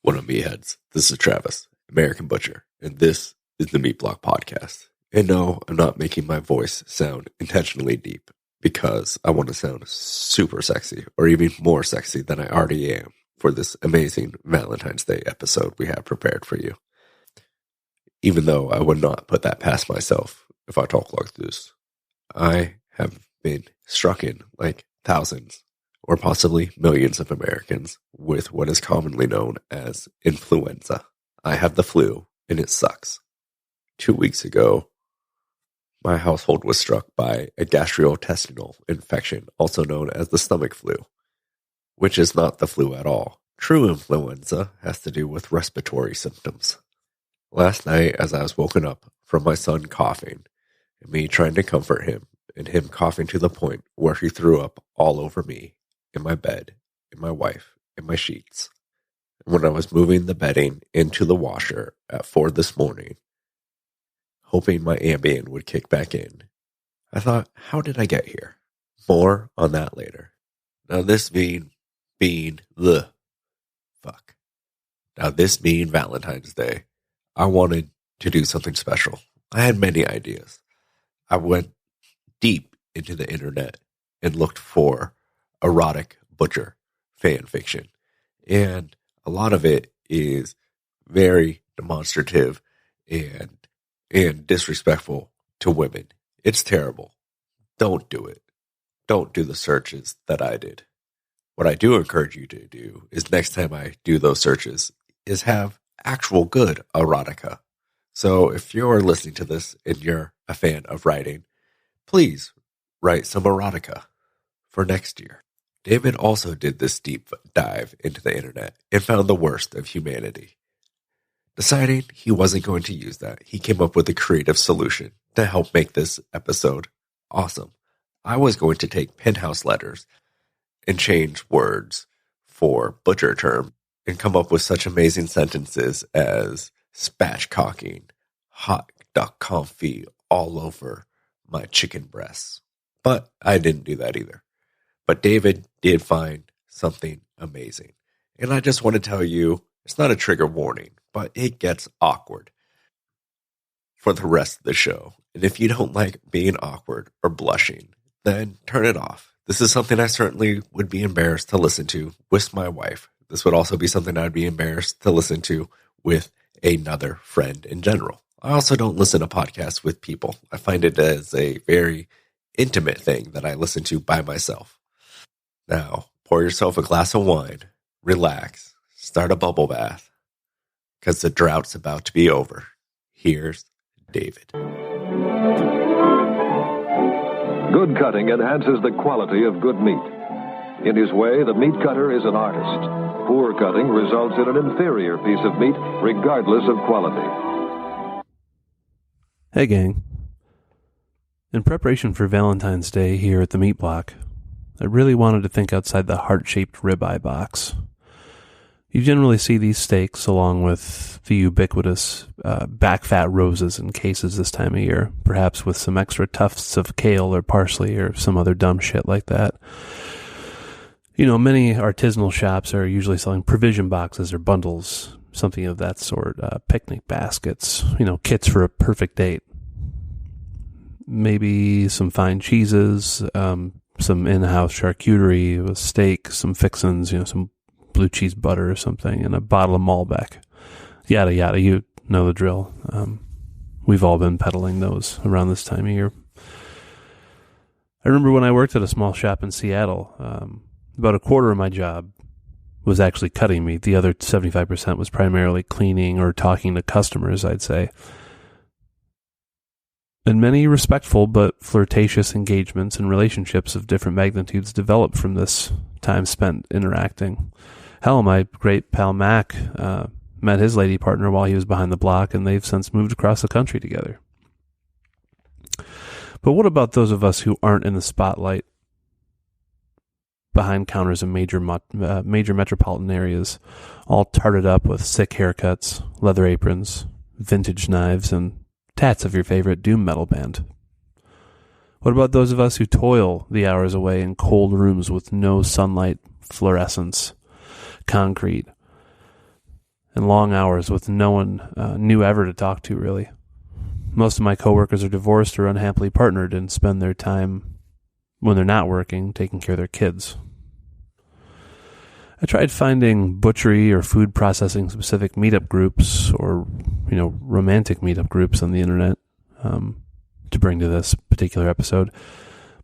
What up, meatheads? This is Travis, American Butcher, and this is the Meat Block Podcast. And no, I'm not making my voice sound intentionally deep because I want to sound super sexy, or even more sexy than I already am, for this amazing Valentine's Day episode we have prepared for you. Even though I would not put that past myself if I talk like this. I have been struck in, like thousands, or possibly millions of Americans, with what is commonly known as influenza. I have the flu, and it sucks. 2 weeks ago, my household was struck by a gastrointestinal infection, also known as the stomach flu, which is not the flu at all. True influenza has to do with respiratory symptoms. Last night, as I was woken up from my son coughing, and me trying to comfort him, and him coughing to the point where he threw up all over me, in my bed, in my wife, in my sheets. And when I was moving the bedding into the washer at 4 this morning, hoping my Ambien would kick back in, I thought, how did I get here? More on that later. Now this being Valentine's Day, I wanted to do something special. I had many ideas. I went deep into the internet and looked for erotic butcher fan fiction. And a lot of it is very demonstrative and disrespectful to women. It's terrible. Don't do it. Don't do the searches that I did. What I do encourage you to do is next time I do those searches is have actual good erotica. So if you're listening to this and you're a fan of writing, please write some erotica for next year. David also did this deep dive into the internet and found the worst of humanity. Deciding he wasn't going to use that, he came up with a creative solution to help make this episode awesome. I was going to take Penthouse letters and change words for butcher term and come up with such amazing sentences as spatchcocking, hot duck confit all over my chicken breasts. But I didn't do that either. But David did find something amazing. And I just want to tell you, it's not a trigger warning, but it gets awkward for the rest of the show. And if you don't like being awkward or blushing, then turn it off. This is something I certainly would be embarrassed to listen to with my wife. This would also be something I'd be embarrassed to listen to with another friend in general. I also don't listen to podcasts with people. I find it as a very intimate thing that I listen to by myself. Now, pour yourself a glass of wine, relax, start a bubble bath, because the drought's about to be over. Here's David. Good cutting enhances the quality of good meat. In his way, the meat cutter is an artist. Poor cutting results in an inferior piece of meat, regardless of quality. Hey, gang. In preparation for Valentine's Day here at the Meat Block, I really wanted to think outside the heart-shaped ribeye box. You generally see these steaks along with the ubiquitous back fat roses in cases this time of year, perhaps with some extra tufts of kale or parsley or some other dumb shit like that. You know, many artisanal shops are usually selling provision boxes or bundles, something of that sort, picnic baskets, kits for a perfect date. Maybe some fine cheeses, some in-house charcuterie, a steak, some fixins, some blue cheese butter or something, and a bottle of Malbec. Yada, yada, you know the drill. We've all been peddling those around this time of year. I remember when I worked at a small shop in Seattle, about a quarter of my job was actually cutting meat. The other 75% was primarily cleaning or talking to customers, I'd say. And many respectful but flirtatious engagements and relationships of different magnitudes developed from this time spent interacting. Hell, my great pal Mac met his lady partner while he was behind the block, and they've since moved across the country together. But what about those of us who aren't in the spotlight behind counters in major metropolitan areas, all tarted up with sick haircuts, leather aprons, vintage knives, and tats of your favorite doom metal band? What about those of us who toil the hours away in cold rooms with no sunlight, fluorescence, concrete, and long hours with no one new ever to talk to, really. Most of my coworkers are divorced or unhappily partnered and spend their time, when they're not working, taking care of their kids. I tried finding butchery or food processing specific meetup groups or, romantic meetup groups on the internet to bring to this particular episode.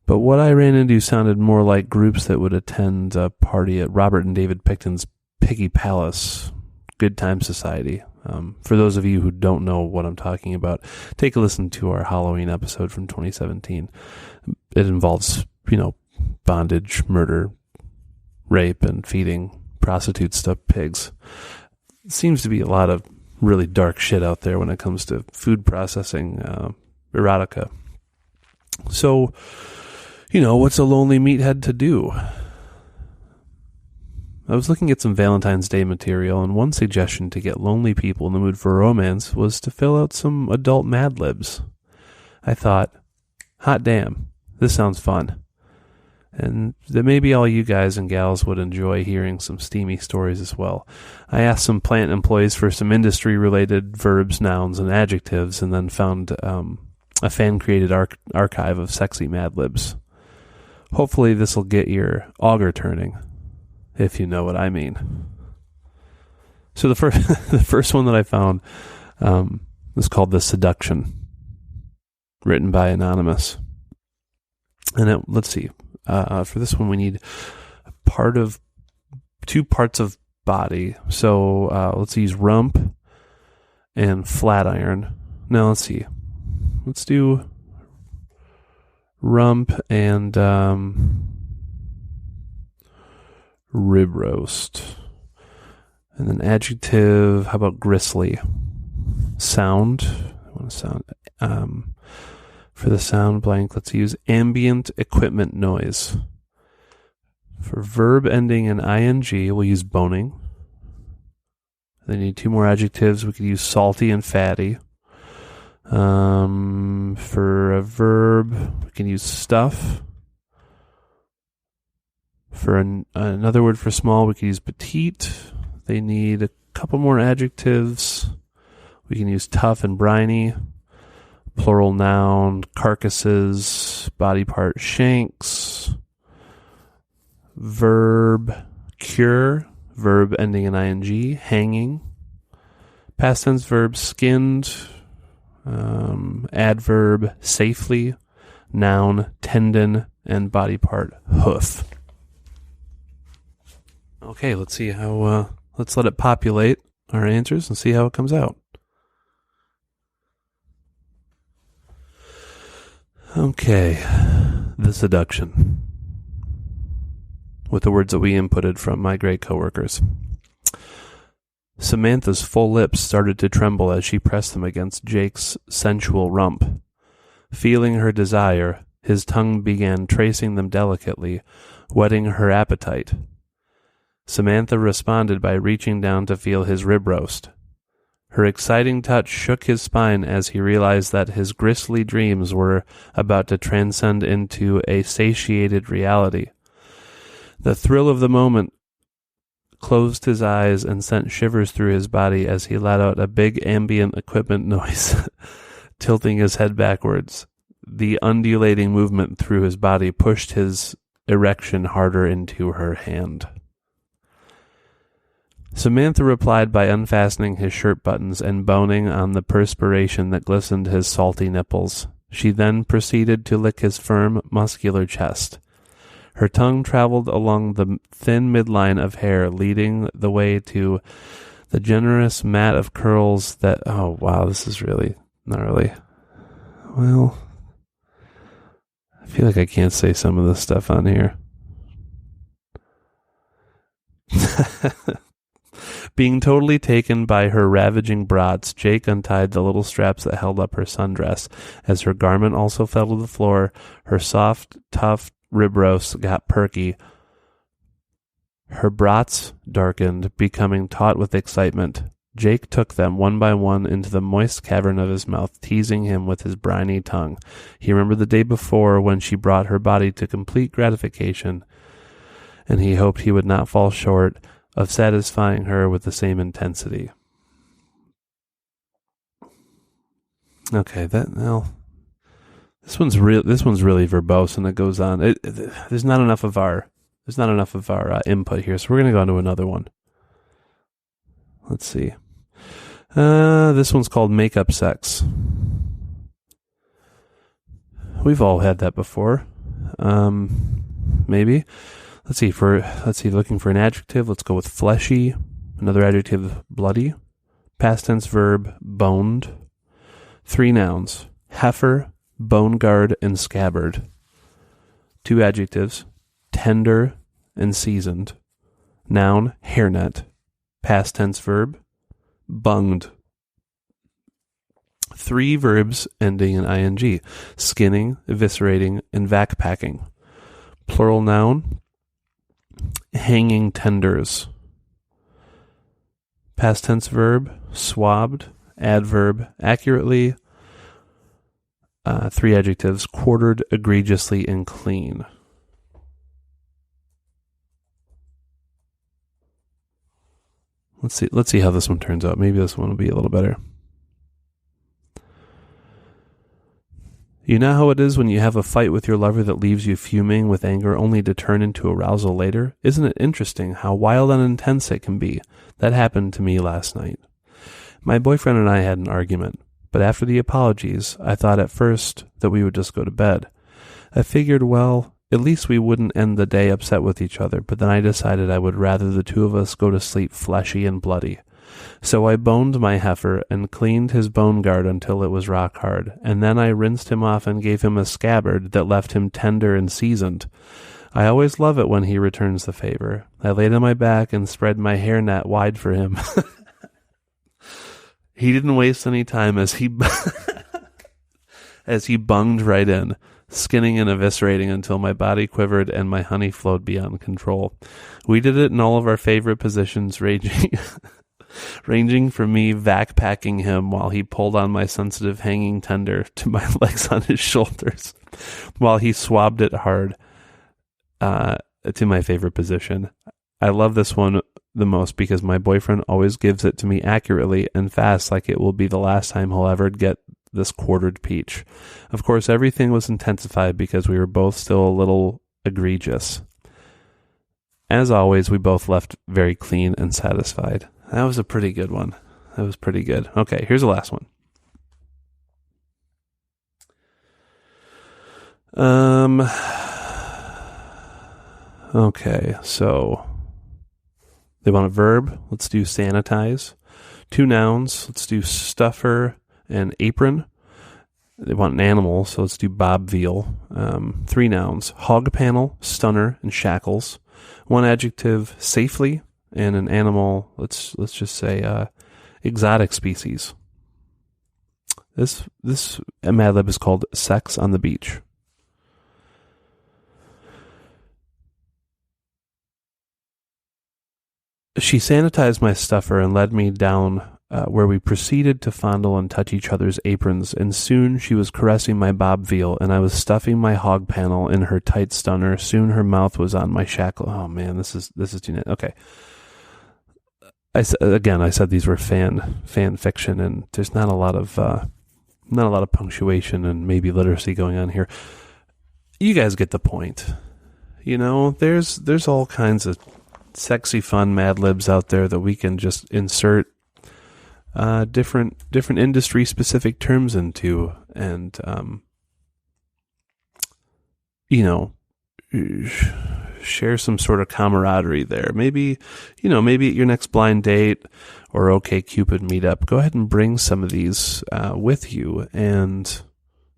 But what I ran into sounded more like groups that would attend a party at Robert and David Picton's Piggy Palace, Good Time Society. For those of you who don't know what I'm talking about, take a listen to our Halloween episode from 2017. It involves, bondage, murder, rape, and feeding prostitutes to pigs. Seems to be a lot of really dark shit out there when it comes to food processing, erotica. So, what's a lonely meathead to do? I was looking at some Valentine's Day material, and one suggestion to get lonely people in the mood for romance was to fill out some adult Mad Libs. I thought, hot damn, this sounds fun. And that maybe all you guys and gals would enjoy hearing some steamy stories as well. I asked some plant employees for some industry-related verbs, nouns, and adjectives, and then found a fan-created archive of sexy Mad Libs. Hopefully this will get your auger turning, if you know what I mean. So the first one that I found was called The Seduction, written by Anonymous. And let's see. For this one, we need two parts of body. So let's use rump and flat iron. Now let's see. Let's do rump and rib roast. And then adjective, how about gristly? Sound. I want to sound. For the sound blank, let's use ambient equipment noise. For verb ending in ing, we'll use boning. Then need two more adjectives. We could use salty and fatty. For a verb, we can use stuff. For another word for small, we could use petite. They need a couple more adjectives. We can use tough and briny. Plural noun, carcasses, body part, shanks. Verb, cure, verb ending in ing, hanging. Past tense verb, skinned. Adverb, safely. Noun, tendon, and body part, hoof. Okay, let's see how, let's let it populate our answers and see how it comes out. Okay, The Seduction, with the words that we inputted from my great coworkers. Samantha's full lips started to tremble as she pressed them against Jake's sensual rump. Feeling her desire, his tongue began tracing them delicately, whetting her appetite. Samantha responded by reaching down to feel his rib roast. Her exciting touch shook his spine as he realized that his grisly dreams were about to transcend into a satiated reality. The thrill of the moment closed his eyes and sent shivers through his body as he let out a big ambient equipment noise, tilting his head backwards. The undulating movement through his body pushed his erection harder into her hand. Samantha replied by unfastening his shirt buttons and boning on the perspiration that glistened his salty nipples. She then proceeded to lick his firm, muscular chest. Her tongue traveled along the thin midline of hair, leading the way to the generous mat of curls that... Oh, wow, this is really gnarly. Well, I feel like I can't say some of this stuff on here. Being totally taken by her ravaging brats, Jake untied the little straps that held up her sundress. As her garment also fell to the floor, her soft, tough rib roast got perky. Her brats darkened, becoming taut with excitement. Jake took them one by one into the moist cavern of his mouth, teasing him with his briny tongue. He remembered the day before when she brought her body to complete gratification, and he hoped he would not fall short of satisfying her with the same intensity. Okay, this one's really verbose, and it goes on. There's not enough of our input here, so we're gonna go on to another one. Let's see. This one's called Makeup Sex. We've all had that before. Maybe. Let's see. Looking for an adjective. Let's go with fleshy. Another adjective, bloody. Past tense verb, boned. 3 nouns, heifer, bone guard, and scabbard. 2 adjectives, tender and seasoned. Noun, hairnet. Past tense verb, bunged. 3 verbs ending in ing, skinning, eviscerating, and vac packing. Plural noun, hanging tenders. Past tense verb, swabbed. Adverb, accurately. 3 adjectives, quartered, egregiously, and clean. Let's see how this one turns out. Maybe this one will be a little better. You know how it is when you have a fight with your lover that leaves you fuming with anger only to turn into arousal later? Isn't it interesting how wild and intense it can be? That happened to me last night. My boyfriend and I had an argument, but after the apologies, I thought at first that we would just go to bed. I figured, well, at least we wouldn't end the day upset with each other, but then I decided I would rather the two of us go to sleep fleshy and bloody. So I boned my heifer and cleaned his bone guard until it was rock hard, and then I rinsed him off and gave him a scabbard that left him tender and seasoned. I always love it when he returns the favor. I laid on my back and spread my hairnet wide for him. He didn't waste any time as he bunged right in, skinning and eviscerating until my body quivered and my honey flowed beyond control. We did it in all of our favorite positions, ranging from me vac packing him while he pulled on my sensitive hanging tender to my legs on his shoulders, while he swabbed it hard to my favorite position. I love this one the most because my boyfriend always gives it to me accurately and fast, like it will be the last time he'll ever get this quartered peach. Of course, everything was intensified because we were both still a little egregious. As always, we both left very clean and satisfied. That was a pretty good one. That was pretty good. Okay, here's the last one. Okay, so they want a verb. Let's do sanitize. 2 nouns. Let's do stuffer and apron. They want an animal, so let's do bob veal. 3 nouns. Hog panel, stunner, and shackles. 1 adjective, safely, and an animal, let's just say exotic species. This Mad Lib is called Sex on the Beach. She sanitized my stuffer and led me down where we proceeded to fondle and touch each other's aprons, and soon she was caressing my bob veal, and I was stuffing my hog panel in her tight stunner. Soon her mouth was on my shackle. Oh man, this is too net. Okay. I said these were fan fiction, and there's not a lot of punctuation and maybe literacy going on here. You guys get the point. You know, there's all kinds of sexy, fun Mad Libs out there that we can just insert different industry specific terms into, and share some sort of camaraderie there. Maybe at your next blind date or OkCupid meetup, go ahead and bring some of these with you, and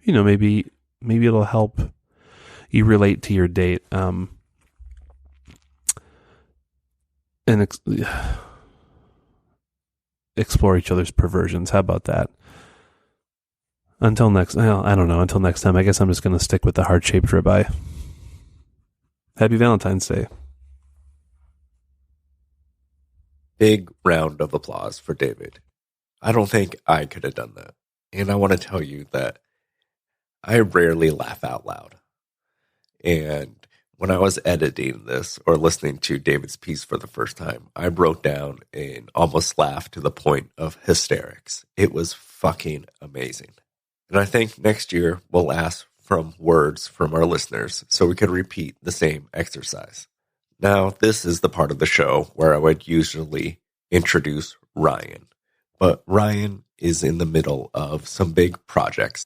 maybe it'll help you relate to your date. And explore each other's perversions. How about that? Until next time, I guess I'm just going to stick with the heart-shaped ribeye. Happy Valentine's Day. Big round of applause for David. I don't think I could have done that. And I want to tell you that I rarely laugh out loud. And when I was editing this or listening to David's piece for the first time, I broke down and almost laughed to the point of hysterics. It was fucking amazing. And I think next year we'll ask from words from our listeners so we could repeat the same exercise. Now, this is the part of the show where I would usually introduce Ryan. But Ryan is in the middle of some big projects,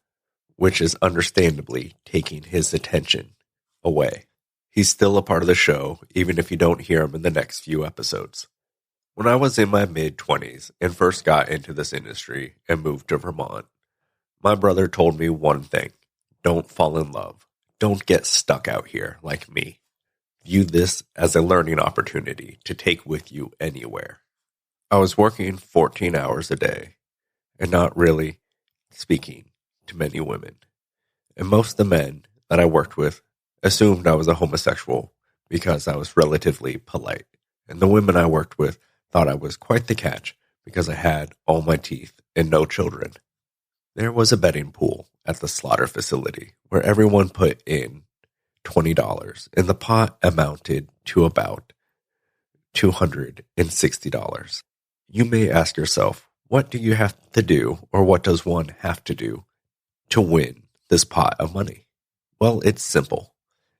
which is understandably taking his attention away. He's still a part of the show, even if you don't hear him in the next few episodes. When I was in my mid-20s and first got into this industry and moved to Vermont, my brother told me one thing: don't fall in love. Don't get stuck out here like me. View this as a learning opportunity to take with you anywhere. I was working 14 hours a day and not really speaking to many women. And most of the men that I worked with assumed I was a homosexual because I was relatively polite. And the women I worked with thought I was quite the catch because I had all my teeth and no children. There was a betting pool at the slaughter facility where everyone put in $20 and the pot amounted to about $260. You may ask yourself, what do you have to do, or what does one have to do to win this pot of money? Well, it's simple.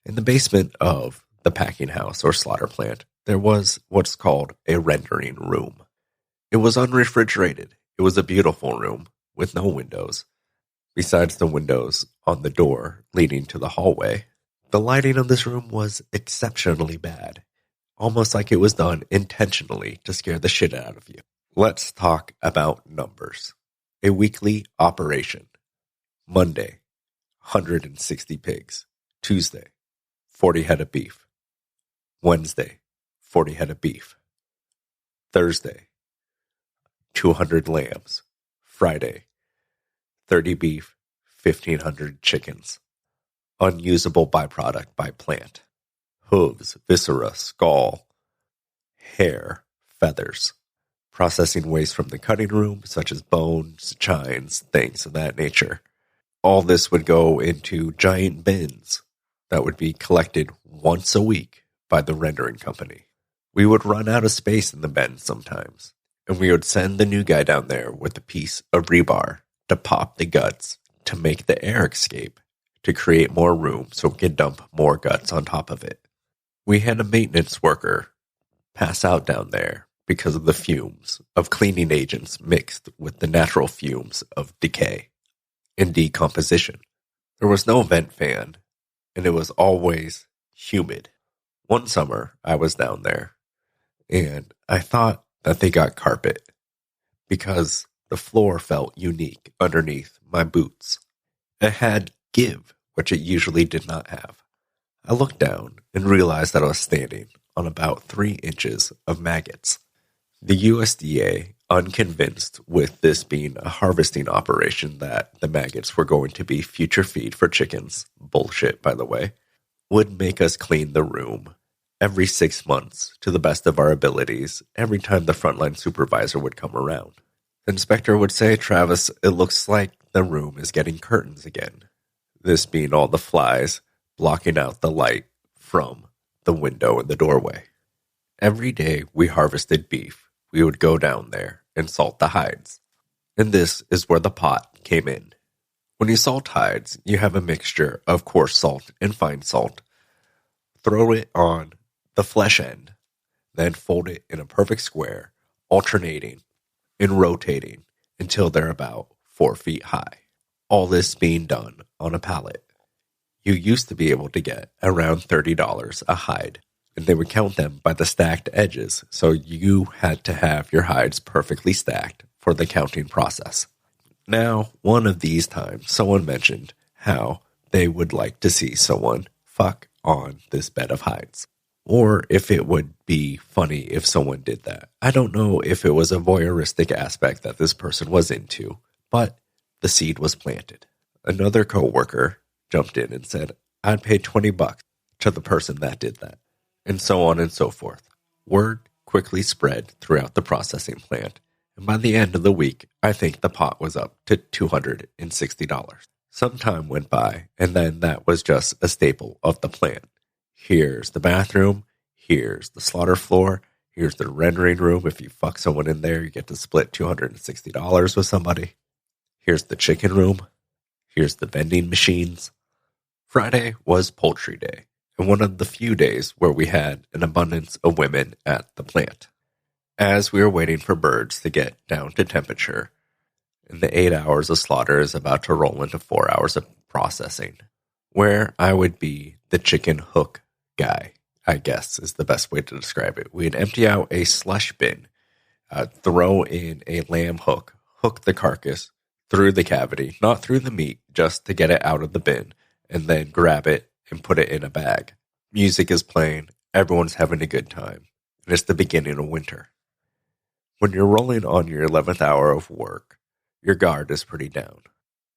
In the basement of the packing house or slaughter plant, there was what's called a rendering room. It was unrefrigerated. It was a beautiful room with no windows. Besides the windows on the door leading to the hallway, the lighting of this room was exceptionally bad, almost like it was done intentionally to scare the shit out of you. Let's talk about numbers. A weekly operation. Monday, 160 pigs. Tuesday, 40 head of beef. Wednesday, 40 head of beef. Thursday, 200 lambs. Friday, 30 beef, 1,500 chickens. Unusable byproduct by plant. Hooves, viscera, skull, hair, feathers. Processing waste from the cutting room, such as bones, chines, things of that nature. All this would go into giant bins that would be collected once a week by the rendering company. We would run out of space in the bin sometimes, and we would send the new guy down there with a piece of rebar to pop the guts to make the air escape, to create more room so we could dump more guts on top of it. We had a maintenance worker pass out down there because of the fumes of cleaning agents mixed with the natural fumes of decay and decomposition. There was no vent fan, and it was always humid. One summer, I was down there, and I thought that they got carpet because the floor felt unique underneath my boots. It had give, which it usually did not have. I looked down and realized that I was standing on about 3 inches of maggots. The USDA, unconvinced with this being a harvesting operation that the maggots were going to be future feed for chickens, bullshit by the way, would make us clean the room every 6 months to the best of our abilities every time the frontline supervisor would come around. The inspector would say, "Travis, it looks like the room is getting curtains again." This being all the flies blocking out the light from the window in the doorway. Every day we harvested beef, we would go down there and salt the hides. And this is where the pot came in. When you salt hides, you have a mixture of coarse salt and fine salt. Throw it on the flesh end, then fold it in a perfect square, alternating and rotating until they're about 4 feet high. All this being done on a pallet. You used to be able to get around $30 a hide, and they would count them by the stacked edges, so you had to have your hides perfectly stacked for the counting process. Now, one of these times, someone mentioned how they would like to see someone fuck on this bed of hides. Or if it would be funny if someone did that. I don't know if it was a voyeuristic aspect that this person was into, but the seed was planted. Another coworker jumped in and said, "I'd pay $20 to the person that did that," and so on and so forth. Word quickly spread throughout the processing plant, and by the end of the week, I think the pot was up to $260. Some time went by, and then that was just a staple of the plant. Here's the bathroom, here's the slaughter floor, here's the rendering room. If you fuck someone in there, you get to split $260 with somebody. Here's the chicken room. Here's the vending machines. Friday was poultry day, and one of the few days where we had an abundance of women at the plant. As we were waiting for birds to get down to temperature, and the 8 hours of slaughter is about to roll into 4 hours of processing, where I would be the chicken hook guy, I guess is the best way to describe it. We'd empty out a slush bin, throw in a lamb hook, hook the carcass through the cavity, not through the meat, just to get it out of the bin, and then grab it and put it in a bag. Music is playing, everyone's having a good time, and it's the beginning of winter. When you're rolling on your 11th hour of work, your guard is pretty down.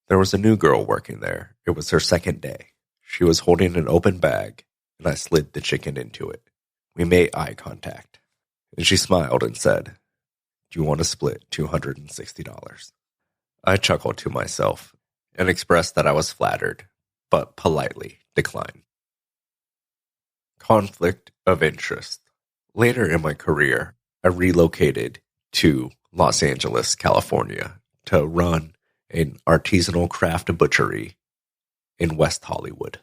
There was a new girl working there. It was her second day. She was holding an open bag, and I slid the chicken into it. We made eye contact, and she smiled and said, "Do you want to split $260? I chuckled to myself and expressed that I was flattered, but politely declined. Conflict of interest. Later in my career, I relocated to Los Angeles, California, to run an artisanal craft butchery in West Hollywood.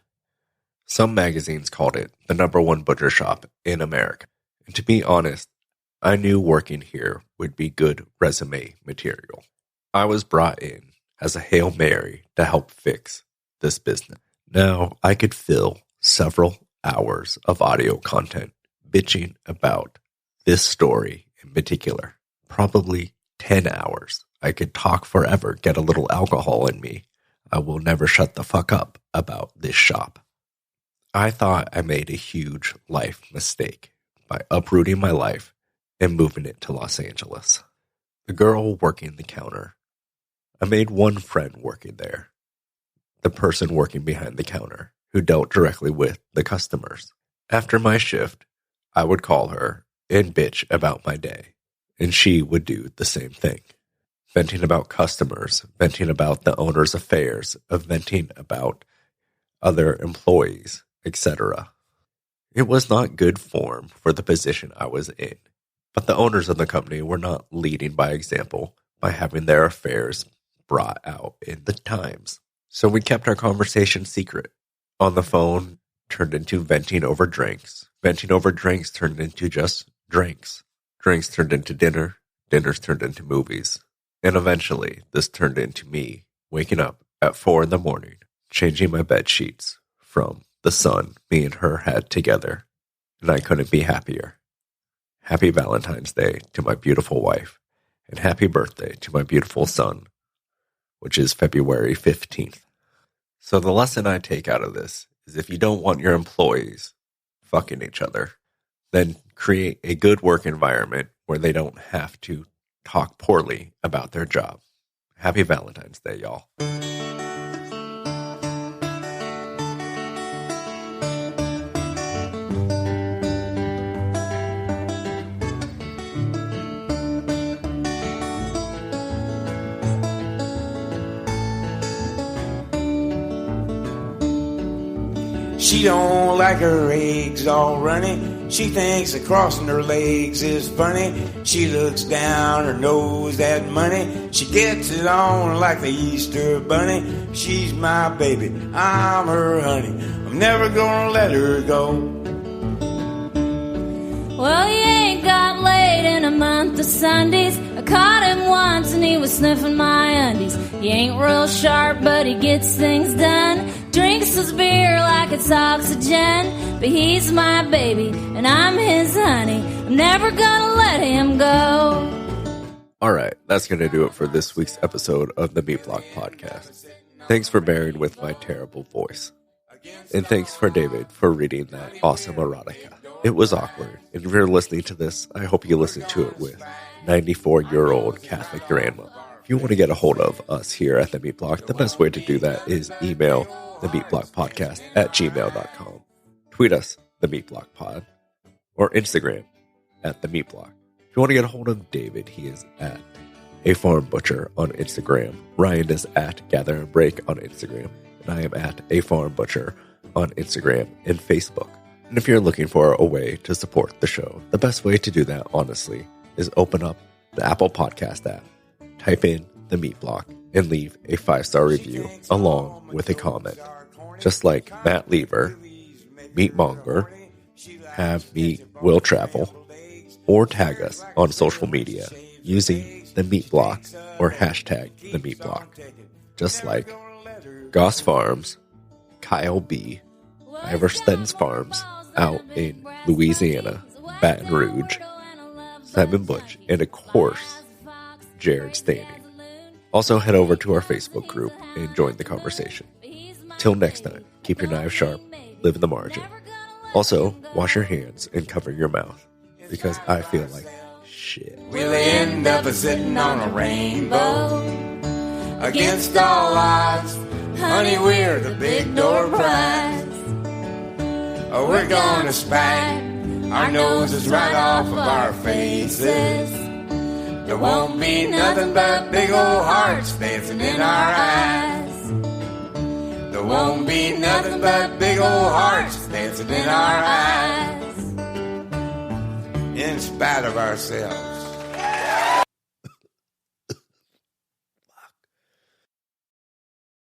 Some magazines called it the #1 butcher shop in America. And to be honest, I knew working here would be good resume material. I was brought in as a Hail Mary to help fix this business. Now I could fill several hours of audio content bitching about this story in particular. Probably 10 hours. I could talk forever, get a little alcohol in me. I will never shut the fuck up about this shop. I thought I made a huge life mistake by uprooting my life and moving it to Los Angeles. The girl working the counter. I made one friend working there. The person working behind the counter who dealt directly with the customers. After my shift, I would call her and bitch about my day, and she would do the same thing. Venting about customers, venting about the owner's affairs, venting about other employees, etc. It was not good form for the position I was in, but the owners of the company were not leading by example by having their affairs brought out in the Times. So we kept our conversation secret. On the phone turned into venting over drinks. Venting over drinks turned into just drinks. Drinks turned into dinner. Dinners turned into movies. And eventually, this turned into me waking up at 4 a.m, changing my bed sheets from the sun me and her had together. And I couldn't be happier. Happy Valentine's Day to my beautiful wife, and happy birthday to my beautiful son, which is February 15th. So the lesson I take out of this is if you don't want your employees fucking each other, then create a good work environment where they don't have to talk poorly about their job. Happy Valentine's Day, y'all. She don't like her eggs all runny. She thinks that crossing her legs is funny. She looks down her nose at money. She gets it on like the Easter bunny. She's my baby, I'm her honey. I'm never gonna let her go. Well, he ain't got laid in a month of Sundays. I caught him once and he was sniffing my undies. He ain't real sharp, but he gets things done. Drinks his beer like it's oxygen. But he's my baby and I'm his honey. I'm never gonna let him go. All right, that's going to do it for this week's episode of the Meat Block Podcast. Thanks for bearing with my terrible voice. And thanks for David for reading that awesome erotica. It was awkward, and if you're listening to this, I hope you listen to it with 94-year-old Catholic grandma. If you want to get a hold of us here at The Meat Block, the best way to do that is email themeatblockpodcast@gmail.com. Tweet us, The Meat Block Pod, or Instagram at The Meat Block. If you want to get a hold of David, he is at A Farm Butcher on Instagram. Ryan is at Gather and Break on Instagram, and I am at A Farm Butcher on Instagram and Facebook. And if you're looking for a way to support the show, the best way to do that, honestly, is open up the Apple Podcast app, type in The Meat Block, and leave a 5-star review along with a comment. Just like Matt Lever, Meat Monger, Have Meat Will Travel, or tag us on social media using the Meat Block or hashtag the Meat Block. Just like Goss Farms, Kyle B., Iversten's Farms out in Louisiana, Baton Rouge, Simon Butch, and of course, Jared Standing. Also head over to our Facebook group and join the conversation. Till next time, keep your knives sharp, live in the margin. Also, wash your hands and cover your mouth, because I feel like shit. We'll end up sitting on a rainbow against all odds. Honey, we're the big door prize. Oh, we're gonna spike our noses right off of our faces. There won't be nothing but big old hearts dancing in our eyes. There won't be nothing but big old hearts dancing in our eyes. In spite of ourselves.